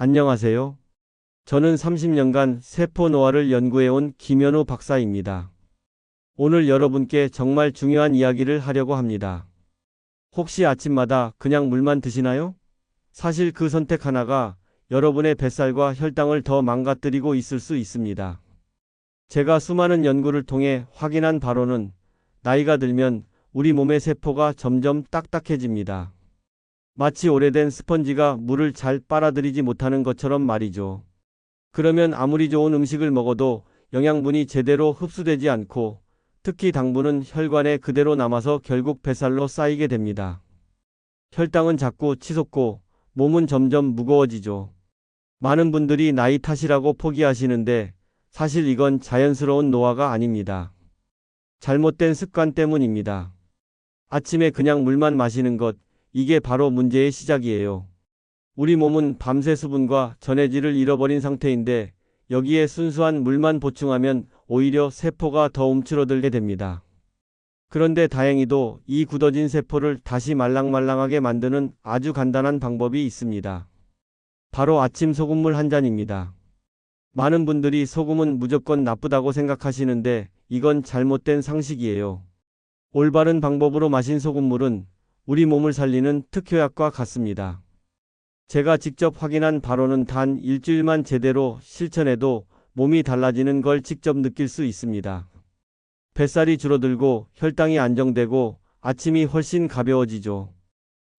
안녕하세요. 저는 30년간 세포 노화를 연구해온 김현우 박사입니다. 오늘 여러분께 정말 중요한 이야기를 하려고 합니다. 혹시 아침마다 그냥 물만 드시나요? 사실 그 선택 하나가 여러분의 뱃살과 혈당을 더 망가뜨리고 있을 수 있습니다. 제가 수많은 연구를 통해 확인한 바로는 나이가 들면 우리 몸의 세포가 점점 딱딱해집니다. 마치 오래된 스펀지가 물을 잘 빨아들이지 못하는 것처럼 말이죠. 그러면 아무리 좋은 음식을 먹어도 영양분이 제대로 흡수되지 않고 특히 당분은 혈관에 그대로 남아서 결국 뱃살로 쌓이게 됩니다. 혈당은 자꾸 치솟고 몸은 점점 무거워지죠. 많은 분들이 나이 탓이라고 포기하시는데 사실 이건 자연스러운 노화가 아닙니다. 잘못된 습관 때문입니다. 아침에 그냥 물만 마시는 것, 이게 바로 문제의 시작이에요. 우리 몸은 밤새 수분과 전해질을 잃어버린 상태인데 여기에 순수한 물만 보충하면 오히려 세포가 더 움츠러들게 됩니다. 그런데 다행히도 이 굳어진 세포를 다시 말랑말랑하게 만드는 아주 간단한 방법이 있습니다. 바로 아침 소금물 한 잔입니다. 많은 분들이 소금은 무조건 나쁘다고 생각하시는데 이건 잘못된 상식이에요. 올바른 방법으로 마신 소금물은 우리 몸을 살리는 특효약과 같습니다. 제가 직접 확인한 바로는 단 일주일만 제대로 실천해도 몸이 달라지는 걸 직접 느낄 수 있습니다. 뱃살이 줄어들고 혈당이 안정되고 아침이 훨씬 가벼워지죠.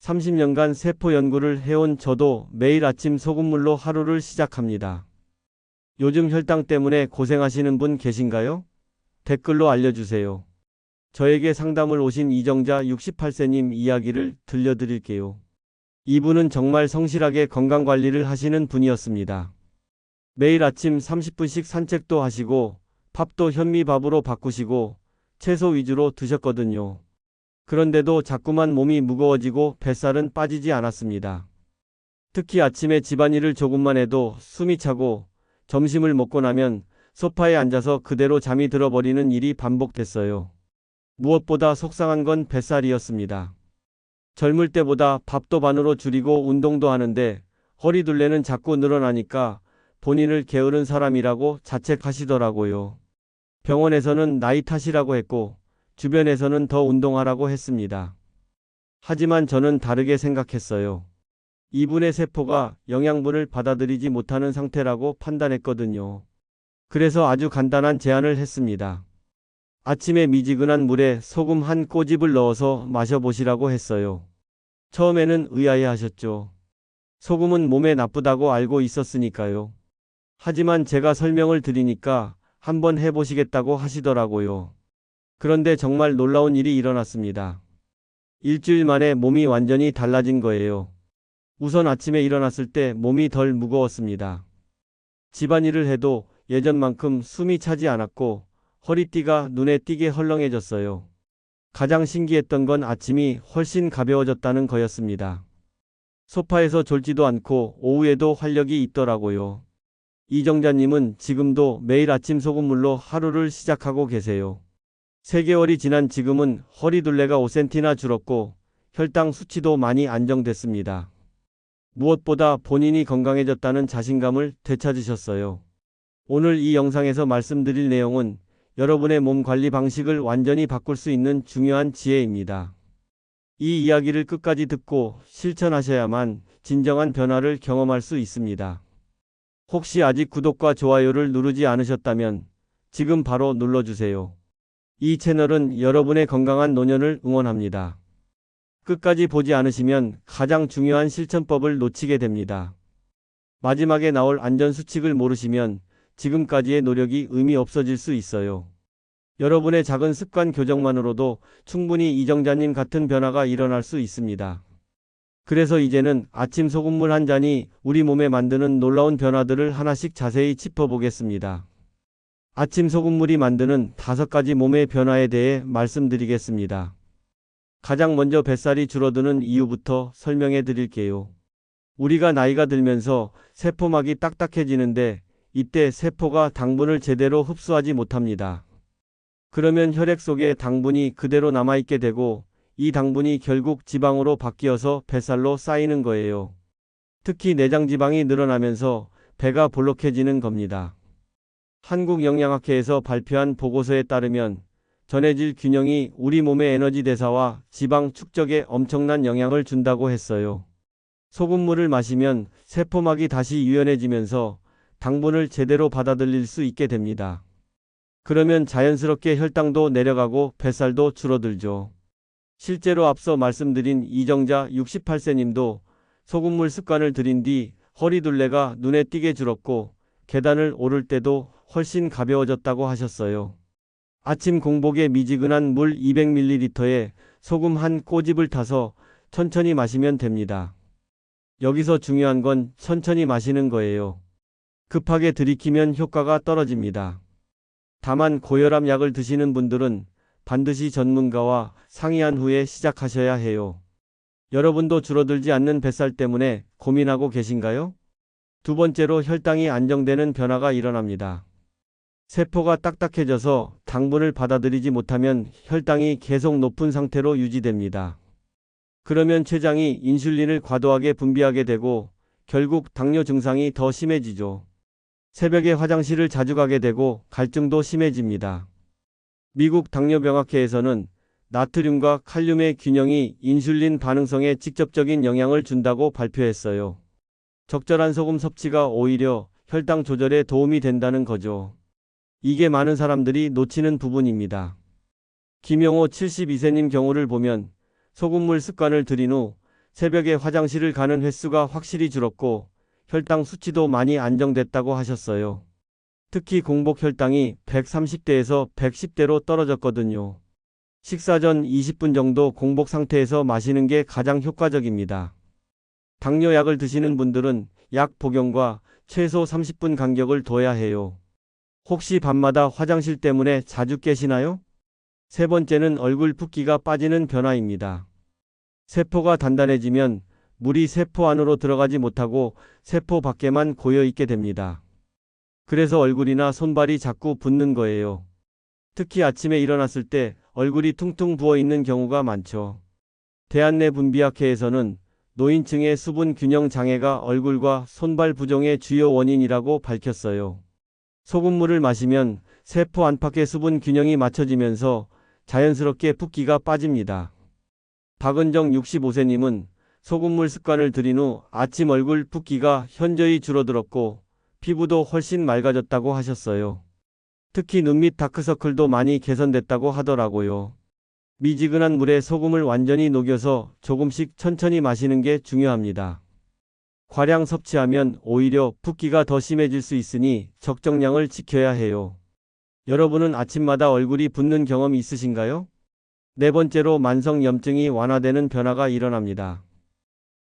30년간 세포 연구를 해온 저도 매일 아침 소금물로 하루를 시작합니다. 요즘 혈당 때문에 고생하시는 분 계신가요? 댓글로 알려주세요. 저에게 상담을 오신 이정자 68세님 이야기를 들려드릴게요. 이분은 정말 성실하게 건강관리를 하시는 분이었습니다. 매일 아침 30분씩 산책도 하시고 밥도 현미밥으로 바꾸시고 채소 위주로 드셨거든요. 그런데도 자꾸만 몸이 무거워지고 뱃살은 빠지지 않았습니다. 특히 아침에 집안일을 조금만 해도 숨이 차고 점심을 먹고 나면 소파에 앉아서 그대로 잠이 들어버리는 일이 반복됐어요. 무엇보다 속상한 건 뱃살이었습니다. 젊을 때보다 밥도 반으로 줄이고 운동도 하는데 허리둘레는 자꾸 늘어나니까 본인을 게으른 사람이라고 자책하시더라고요. 병원에서는 나이 탓이라고 했고 주변에서는 더 운동하라고 했습니다. 하지만 저는 다르게 생각했어요. 이분의 세포가 영양분을 받아들이지 못하는 상태라고 판단했거든요. 그래서 아주 간단한 제안을 했습니다. 아침에 미지근한 물에 소금 한 꼬집을 넣어서 마셔보시라고 했어요. 처음에는 의아해 하셨죠. 소금은 몸에 나쁘다고 알고 있었으니까요. 하지만 제가 설명을 드리니까 한번 해보시겠다고 하시더라고요. 그런데 정말 놀라운 일이 일어났습니다. 일주일 만에 몸이 완전히 달라진 거예요. 우선 아침에 일어났을 때 몸이 덜 무거웠습니다. 집안일을 해도 예전만큼 숨이 차지 않았고 허리띠가 눈에 띄게 헐렁해졌어요. 가장 신기했던 건 아침이 훨씬 가벼워졌다는 거였습니다. 소파에서 졸지도 않고 오후에도 활력이 있더라고요. 이정자님은 지금도 매일 아침 소금물로 하루를 시작하고 계세요. 3개월이 지난 지금은 허리둘레가 5cm나 줄었고 혈당 수치도 많이 안정됐습니다. 무엇보다 본인이 건강해졌다는 자신감을 되찾으셨어요. 오늘 이 영상에서 말씀드릴 내용은 여러분의 몸 관리 방식을 완전히 바꿀 수 있는 중요한 지혜입니다. 이 이야기를 끝까지 듣고 실천하셔야만 진정한 변화를 경험할 수 있습니다. 혹시 아직 구독과 좋아요를 누르지 않으셨다면 지금 바로 눌러주세요. 이 채널은 여러분의 건강한 노년을 응원합니다. 끝까지 보지 않으시면 가장 중요한 실천법을 놓치게 됩니다. 마지막에 나올 안전수칙을 모르시면 지금까지의 노력이 의미 없어질 수 있어요. 여러분의 작은 습관 교정만으로도 충분히 이정자님 같은 변화가 일어날 수 있습니다. 그래서 이제는 아침 소금물 한 잔이 우리 몸에 만드는 놀라운 변화들을 하나씩 자세히 짚어보겠습니다. 아침 소금물이 만드는 5가지 몸의 변화에 대해 말씀드리겠습니다. 가장 먼저 뱃살이 줄어드는 이유부터 설명해 드릴게요. 우리가 나이가 들면서 세포막이 딱딱해지는데 이때 세포가 당분을 제대로 흡수하지 못합니다. 그러면 혈액 속에 당분이 그대로 남아있게 되고 이 당분이 결국 지방으로 바뀌어서 뱃살로 쌓이는 거예요. 특히 내장 지방이 늘어나면서 배가 볼록해지는 겁니다. 한국영양학회에서 발표한 보고서에 따르면 전해질 균형이 우리 몸의 에너지 대사와 지방 축적에 엄청난 영향을 준다고 했어요. 소금물을 마시면 세포막이 다시 유연해지면서 당분을 제대로 받아들일 수 있게 됩니다. 그러면 자연스럽게 혈당도 내려가고 뱃살도 줄어들죠. 실제로 앞서 말씀드린 이정자 68세님도 소금물 습관을 들인 뒤 허리둘레가 눈에 띄게 줄었고 계단을 오를 때도 훨씬 가벼워졌다고 하셨어요. 아침 공복에 미지근한 물 200ml에 소금 한 꼬집을 타서 천천히 마시면 됩니다. 여기서 중요한 건 천천히 마시는 거예요. 급하게 들이키면 효과가 떨어집니다. 다만 고혈압 약을 드시는 분들은 반드시 전문가와 상의한 후에 시작하셔야 해요. 여러분도 줄어들지 않는 뱃살 때문에 고민하고 계신가요? 두 번째로 혈당이 안정되는 변화가 일어납니다. 세포가 딱딱해져서 당분을 받아들이지 못하면 혈당이 계속 높은 상태로 유지됩니다. 그러면 췌장이 인슐린을 과도하게 분비하게 되고 결국 당뇨 증상이 더 심해지죠. 새벽에 화장실을 자주 가게 되고 갈증도 심해집니다. 미국 당뇨병학회에서는 나트륨과 칼륨의 균형이 인슐린 반응성에 직접적인 영향을 준다고 발표했어요. 적절한 소금 섭취가 오히려 혈당 조절에 도움이 된다는 거죠. 이게 많은 사람들이 놓치는 부분입니다. 김영호 72세님 경우를 보면 소금물 습관을 들인 후 새벽에 화장실을 가는 횟수가 확실히 줄었고 혈당 수치도 많이 안정됐다고 하셨어요. 특히 공복 혈당이 130대에서 110대로 떨어졌거든요. 식사 전 20분 정도 공복 상태에서 마시는 게 가장 효과적입니다. 당뇨약을 드시는 분들은 약 복용과 최소 30분 간격을 둬야 해요. 혹시 밤마다 화장실 때문에 자주 깨시나요? 세 번째는 얼굴 붓기가 빠지는 변화입니다. 세포가 단단해지면 물이 세포 안으로 들어가지 못하고 세포 밖에만 고여 있게 됩니다. 그래서 얼굴이나 손발이 자꾸 붓는 거예요. 특히 아침에 일어났을 때 얼굴이 퉁퉁 부어 있는 경우가 많죠. 대한내분비학회에서는 노인층의 수분 균형 장애가 얼굴과 손발 부종의 주요 원인이라고 밝혔어요. 소금물을 마시면 세포 안팎의 수분 균형이 맞춰지면서 자연스럽게 붓기가 빠집니다. 박은정 65세님은 소금물 습관을 들인 후 아침 얼굴 붓기가 현저히 줄어들었고 피부도 훨씬 맑아졌다고 하셨어요. 특히 눈 밑 다크서클도 많이 개선됐다고 하더라고요. 미지근한 물에 소금을 완전히 녹여서 조금씩 천천히 마시는 게 중요합니다. 과량 섭취하면 오히려 붓기가 더 심해질 수 있으니 적정량을 지켜야 해요. 여러분은 아침마다 얼굴이 붓는 경험 있으신가요? 네 번째로 만성염증이 완화되는 변화가 일어납니다.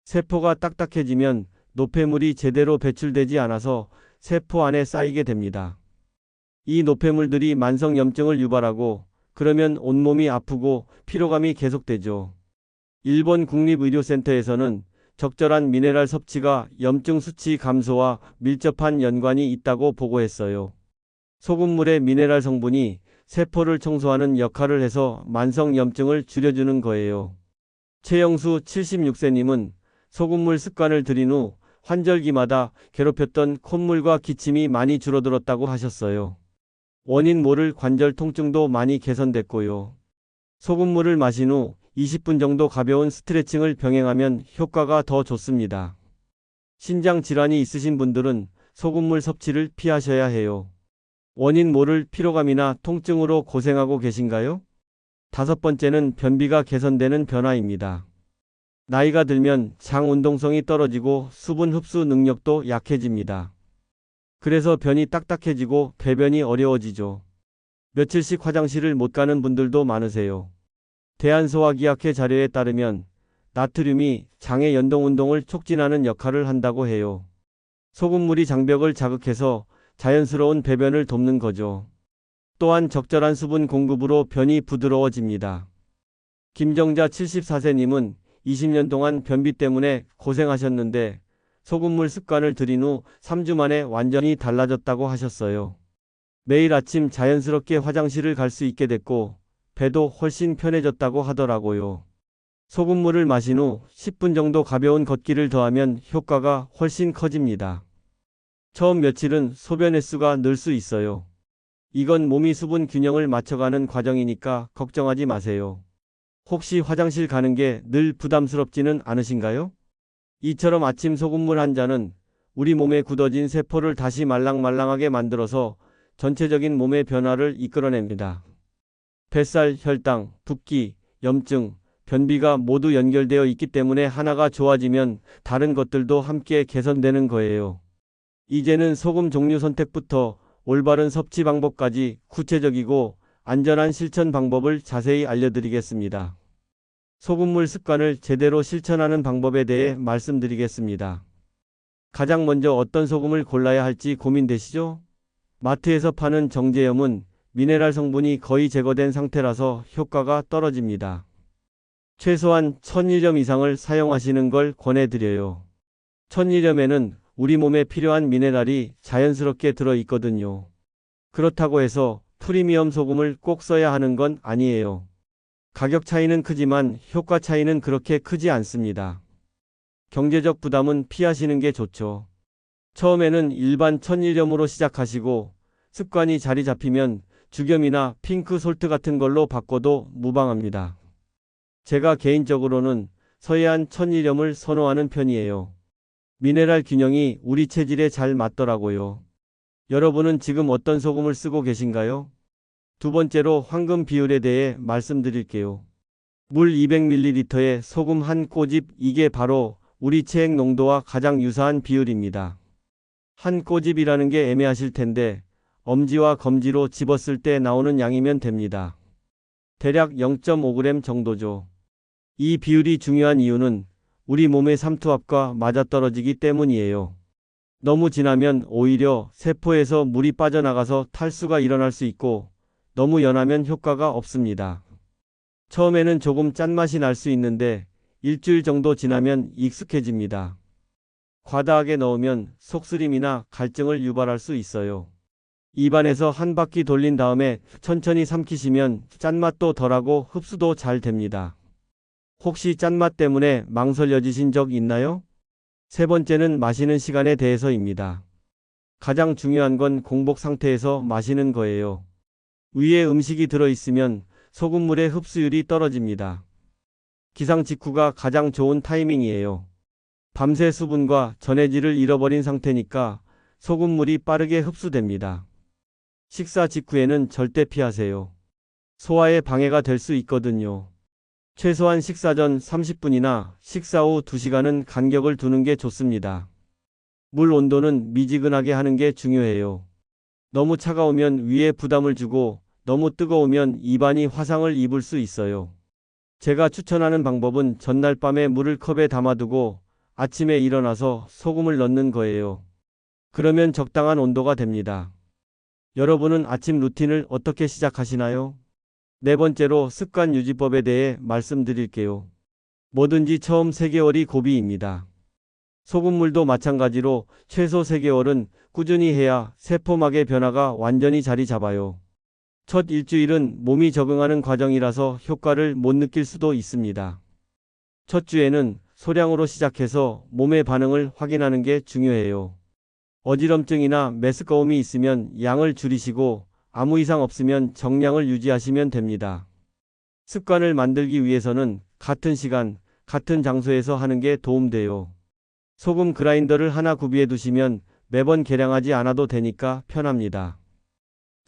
세포가 딱딱해지면 노폐물이 제대로 배출되지 않아서 세포 안에 쌓이게 됩니다. 이 노폐물들이 만성염증을 유발하고 그러면 온몸이 아프고 피로감이 계속되죠. 일본 국립의료센터에서는 적절한 미네랄 섭취가 염증 수치 감소와 밀접한 연관이 있다고 보고했어요. 소금물의 미네랄 성분이 세포를 청소하는 역할을 해서 만성염증을 줄여주는 거예요. 최영수 76세님은 소금물 습관을 들인 후 환절기마다 괴롭혔던 콧물과 기침이 많이 줄어들었다고 하셨어요. 원인 모를 관절 통증도 많이 개선됐고요. 소금물을 마신 후 20분 정도 가벼운 스트레칭을 병행하면 효과가 더 좋습니다. 신장 질환이 있으신 분들은 소금물 섭취를 피하셔야 해요. 원인 모를 피로감이나 통증으로 고생하고 계신가요? 다섯 번째는 변비가 개선되는 변화입니다. 나이가 들면 장 운동성이 떨어지고 수분 흡수 능력도 약해집니다. 그래서 변이 딱딱해지고 배변이 어려워지죠. 며칠씩 화장실을 못 가는 분들도 많으세요. 대한소화기학회 자료에 따르면 나트륨이 장의 연동운동을 촉진하는 역할을 한다고 해요. 소금물이 장벽을 자극해서 자연스러운 배변을 돕는 거죠. 또한 적절한 수분 공급으로 변이 부드러워집니다. 김정자 74세님은 20년 동안 변비 때문에 고생하셨는데 소금물 습관을 들인 후 3주 만에 완전히 달라졌다고 하셨어요. 매일 아침 자연스럽게 화장실을 갈 수 있게 됐고 배도 훨씬 편해졌다고 하더라고요. 소금물을 마신 후 10분 정도 가벼운 걷기를 더하면 효과가 훨씬 커집니다. 처음 며칠은 소변 횟수가 늘 수 있어요. 이건 몸이 수분 균형을 맞춰가는 과정이니까 걱정하지 마세요. 혹시 화장실 가는 게 늘 부담스럽지는 않으신가요? 이처럼 아침 소금물 한 잔은 우리 몸에 굳어진 세포를 다시 말랑말랑하게 만들어서 전체적인 몸의 변화를 이끌어냅니다. 뱃살, 혈당, 붓기, 염증, 변비가 모두 연결되어 있기 때문에 하나가 좋아지면 다른 것들도 함께 개선되는 거예요. 이제는 소금 종류 선택부터 올바른 섭취 방법까지 구체적이고 안전한 실천 방법을 자세히 알려드리겠습니다. 소금물 습관을 제대로 실천하는 방법에 대해 말씀드리겠습니다. 가장 먼저 어떤 소금을 골라야 할지 고민되시죠? 마트에서 파는 정제염은 미네랄 성분이 거의 제거된 상태라서 효과가 떨어집니다. 최소한 1000mg 이상을 사용하시는 걸 권해드려요. 1000mg에는 우리 몸에 필요한 미네랄이 자연스럽게 들어있거든요. 그렇다고 해서 프리미엄 소금을 꼭 써야 하는 건 아니에요. 가격 차이는 크지만 효과 차이는 그렇게 크지 않습니다. 경제적 부담은 피하시는 게 좋죠. 처음에는 일반 1000mg으로 시작하시고 습관이 자리 잡히면 죽염이나 핑크 솔트 같은 걸로 바꿔도 무방합니다. 제가 개인적으로는 서해안 1000mg을 선호하는 편이에요. 미네랄 균형이 우리 체질에 잘 맞더라고요. 여러분은 지금 어떤 소금을 쓰고 계신가요? 두 번째로 황금 비율에 대해 말씀드릴게요. 물 200ml에 소금 한 꼬집, 이게 바로 우리 체액 농도와 가장 유사한 비율입니다. 한 꼬집이라는 게 애매하실 텐데 엄지와 검지로 집었을 때 나오는 양이면 됩니다. 대략 0.5g 정도죠. 이 비율이 중요한 이유는 우리 몸의 삼투압과 맞아떨어지기 때문이에요. 너무 진하면 오히려 세포에서 물이 빠져나가서 탈수가 일어날 수 있고 너무 연하면 효과가 없습니다. 처음에는 조금 짠맛이 날 수 있는데 일주일 정도 지나면 익숙해집니다. 과다하게 넣으면 속쓰림이나 갈증을 유발할 수 있어요. 입안에서 한 바퀴 돌린 다음에 천천히 삼키시면 짠맛도 덜하고 흡수도 잘 됩니다. 혹시 짠맛 때문에 망설여지신 적 있나요? 세 번째는 마시는 시간에 대해서입니다. 가장 중요한 건 공복 상태에서 마시는 거예요. 위에 음식이 들어있으면 소금물의 흡수율이 떨어집니다. 기상 직후가 가장 좋은 타이밍이에요. 밤새 수분과 전해질을 잃어버린 상태니까 소금물이 빠르게 흡수됩니다. 식사 직후에는 절대 피하세요. 소화에 방해가 될 수 있거든요. 최소한 식사 전 30분이나 식사 후 2시간은 간격을 두는 게 좋습니다. 물 온도는 미지근하게 하는 게 중요해요. 너무 차가우면 위에 부담을 주고 너무 뜨거우면 입안이 화상을 입을 수 있어요. 제가 추천하는 방법은 전날 밤에 물을 컵에 담아두고 아침에 일어나서 소금을 넣는 거예요. 그러면 적당한 온도가 됩니다. 여러분은 아침 루틴을 어떻게 시작하시나요? 네 번째로 습관 유지법에 대해 말씀드릴게요. 뭐든지 처음 3개월이 고비입니다. 소금물도 마찬가지로 최소 3개월은 꾸준히 해야 세포막의 변화가 완전히 자리 잡아요. 첫 일주일은 몸이 적응하는 과정이라서 효과를 못 느낄 수도 있습니다. 첫 주에는 소량으로 시작해서 몸의 반응을 확인하는 게 중요해요. 어지럼증이나 메스꺼움이 있으면 양을 줄이시고 아무 이상 없으면 정량을 유지하시면 됩니다. 습관을 만들기 위해서는 같은 시간, 같은 장소에서 하는 게 도움돼요. 소금 그라인더를 하나 구비해 두시면 매번 계량하지 않아도 되니까 편합니다.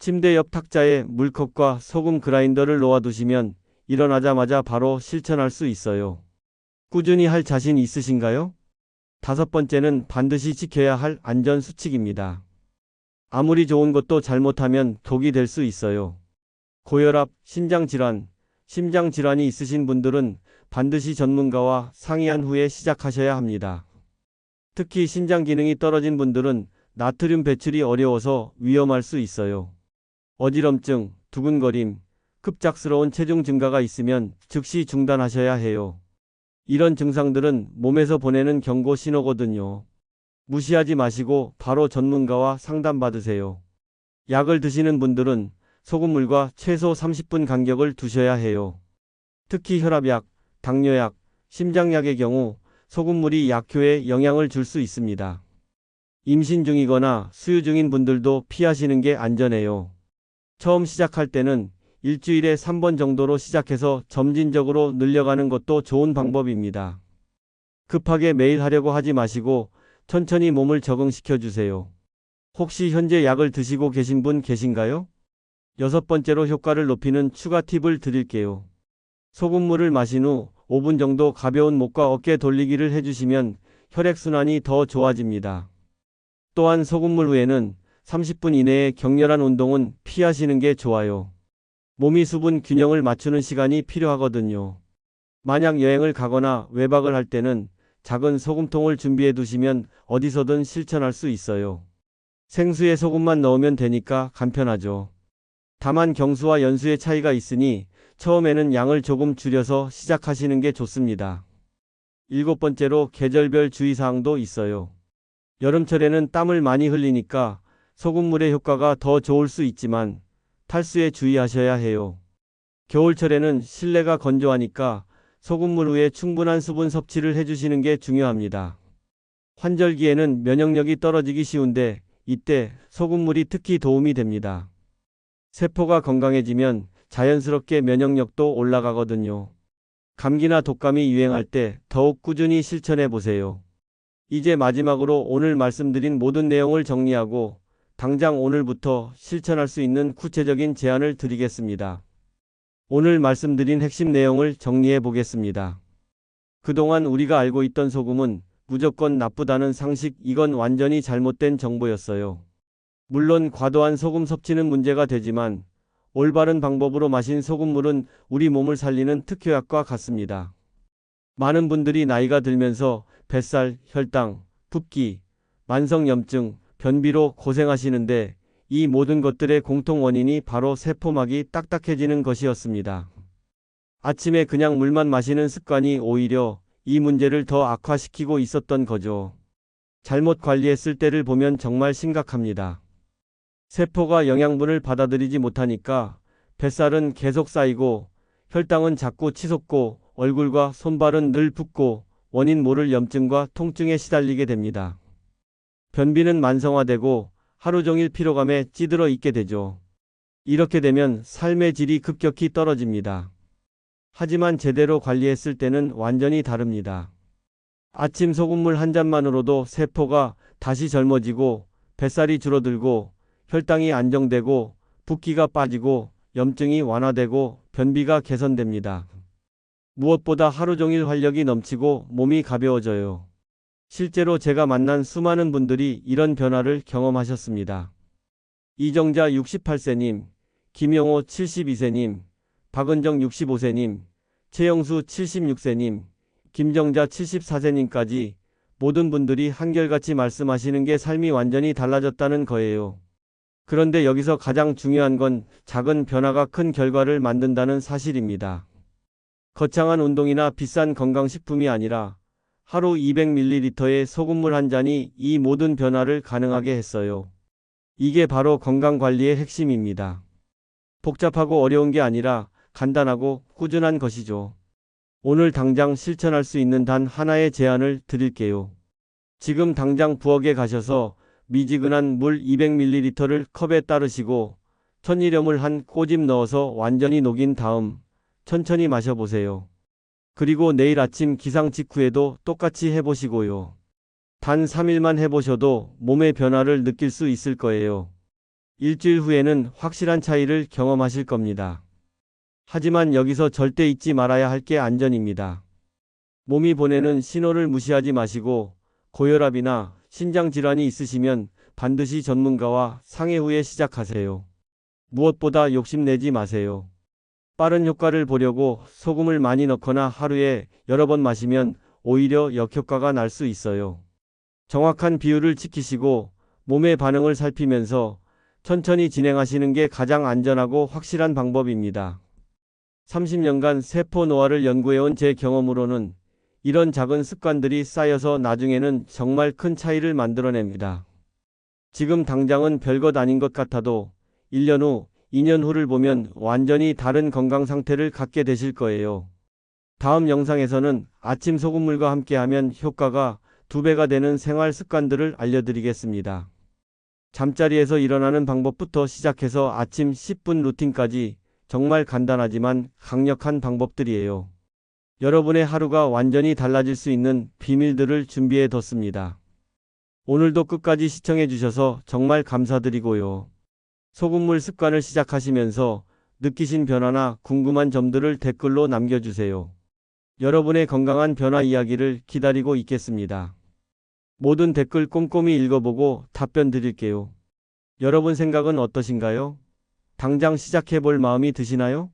침대 옆 탁자에 물컵과 소금 그라인더를 놓아 두시면 일어나자마자 바로 실천할 수 있어요. 꾸준히 할 자신 있으신가요? 다섯 번째는 반드시 지켜야 할 안전 수칙입니다. 아무리 좋은 것도 잘못하면 독이 될 수 있어요. 고혈압, 신장질환, 심장질환이 있으신 분들은 반드시 전문가와 상의한 후에 시작하셔야 합니다. 특히 신장 기능이 떨어진 분들은 나트륨 배출이 어려워서 위험할 수 있어요. 어지럼증, 두근거림, 급작스러운 체중 증가가 있으면 즉시 중단하셔야 해요. 이런 증상들은 몸에서 보내는 경고 신호거든요. 무시하지 마시고 바로 전문가와 상담받으세요. 약을 드시는 분들은 소금물과 최소 30분 간격을 두셔야 해요. 특히 혈압약, 당뇨약, 심장약의 경우 소금물이 약효에 영향을 줄 수 있습니다. 임신 중이거나 수유 중인 분들도 피하시는 게 안전해요. 처음 시작할 때는 일주일에 3번 정도로 시작해서 점진적으로 늘려가는 것도 좋은 방법입니다. 급하게 매일 하려고 하지 마시고 천천히 몸을 적응시켜 주세요. 혹시 현재 약을 드시고 계신 분 계신가요? 여섯 번째로 효과를 높이는 추가 팁을 드릴게요. 소금물을 마신 후 5분 정도 가벼운 목과 어깨 돌리기를 해주시면 혈액순환이 더 좋아집니다. 또한 소금물 후에는 30분 이내에 격렬한 운동은 피하시는 게 좋아요. 몸이 수분 균형을 맞추는 시간이 필요하거든요. 만약 여행을 가거나 외박을 할 때는 작은 소금통을 준비해 두시면 어디서든 실천할 수 있어요. 생수에 소금만 넣으면 되니까 간편하죠. 다만 경수와 연수의 차이가 있으니 처음에는 양을 조금 줄여서 시작하시는 게 좋습니다. 일곱 번째로 계절별 주의사항도 있어요. 여름철에는 땀을 많이 흘리니까 소금물의 효과가 더 좋을 수 있지만 탈수에 주의하셔야 해요. 겨울철에는 실내가 건조하니까 소금물 후에 충분한 수분 섭취를 해주시는 게 중요합니다. 환절기에는 면역력이 떨어지기 쉬운데 이때 소금물이 특히 도움이 됩니다. 세포가 건강해지면 자연스럽게 면역력도 올라가거든요. 감기나 독감이 유행할 때 더욱 꾸준히 실천해 보세요. 이제 마지막으로 오늘 말씀드린 모든 내용을 정리하고 당장 오늘부터 실천할 수 있는 구체적인 제안을 드리겠습니다. 오늘 말씀드린 핵심 내용을 정리해 보겠습니다. 그동안 우리가 알고 있던 소금은 무조건 나쁘다는 상식, 이건 완전히 잘못된 정보였어요. 물론 과도한 소금 섭취는 문제가 되지만 올바른 방법으로 마신 소금물은 우리 몸을 살리는 특효약과 같습니다. 많은 분들이 나이가 들면서 뱃살, 혈당, 붓기, 만성염증, 변비로 고생하시는데 이 모든 것들의 공통 원인이 바로 세포막이 딱딱해지는 것이었습니다. 아침에 그냥 물만 마시는 습관이 오히려 이 문제를 더 악화시키고 있었던 거죠. 잘못 관리했을 때를 보면 정말 심각합니다. 세포가 영양분을 받아들이지 못하니까 뱃살은 계속 쌓이고 혈당은 자꾸 치솟고 얼굴과 손발은 늘 붓고 원인 모를 염증과 통증에 시달리게 됩니다. 변비는 만성화되고 하루 종일 피로감에 찌들어 있게 되죠. 이렇게 되면 삶의 질이 급격히 떨어집니다. 하지만 제대로 관리했을 때는 완전히 다릅니다. 아침 소금물 한 잔만으로도 세포가 다시 젊어지고 뱃살이 줄어들고 혈당이 안정되고 붓기가 빠지고 염증이 완화되고 변비가 개선됩니다. 무엇보다 하루 종일 활력이 넘치고 몸이 가벼워져요. 실제로 제가 만난 수많은 분들이 이런 변화를 경험하셨습니다. 이정자 68세님, 김영호 72세님, 박은정 65세님, 최영수 76세님, 김정자 74세님까지 모든 분들이 한결같이 말씀하시는 게 삶이 완전히 달라졌다는 거예요. 그런데 여기서 가장 중요한 건 작은 변화가 큰 결과를 만든다는 사실입니다. 거창한 운동이나 비싼 건강식품이 아니라 하루 200ml의 소금물 한 잔이 이 모든 변화를 가능하게 했어요. 이게 바로 건강관리의 핵심입니다. 복잡하고 어려운 게 아니라 간단하고 꾸준한 것이죠. 오늘 당장 실천할 수 있는 단 하나의 제안을 드릴게요. 지금 당장 부엌에 가셔서 미지근한 물 200ml를 컵에 따르시고 천일염을 한 꼬집 넣어서 완전히 녹인 다음 천천히 마셔보세요. 그리고 내일 아침 기상 직후에도 똑같이 해보시고요. 단 3일만 해보셔도 몸의 변화를 느낄 수 있을 거예요. 일주일 후에는 확실한 차이를 경험하실 겁니다. 하지만 여기서 절대 잊지 말아야 할 게 안전입니다. 몸이 보내는 신호를 무시하지 마시고 고혈압이나 신장 질환이 있으시면 반드시 전문가와 상의 후에 시작하세요. 무엇보다 욕심내지 마세요. 빠른 효과를 보려고 소금을 많이 넣거나 하루에 여러 번 마시면 오히려 역효과가 날 수 있어요. 정확한 비율을 지키시고 몸의 반응을 살피면서 천천히 진행하시는 게 가장 안전하고 확실한 방법입니다. 30년간 세포 노화를 연구해온 제 경험으로는 이런 작은 습관들이 쌓여서 나중에는 정말 큰 차이를 만들어냅니다. 지금 당장은 별것 아닌 것 같아도 1년 후, 2년 후를 보면 완전히 다른 건강 상태를 갖게 되실 거예요. 다음 영상에서는 아침 소금물과 함께하면 효과가 2배가 되는 생활 습관들을 알려드리겠습니다. 잠자리에서 일어나는 방법부터 시작해서 아침 10분 루틴까지 정말 간단하지만 강력한 방법들이에요. 여러분의 하루가 완전히 달라질 수 있는 비밀들을 준비해 뒀습니다. 오늘도 끝까지 시청해 주셔서 정말 감사드리고요. 소금물 습관을 시작하시면서 느끼신 변화나 궁금한 점들을 댓글로 남겨주세요. 여러분의 건강한 변화 이야기를 기다리고 있겠습니다. 모든 댓글 꼼꼼히 읽어보고 답변 드릴게요. 여러분 생각은 어떠신가요? 당장 시작해 볼 마음이 드시나요?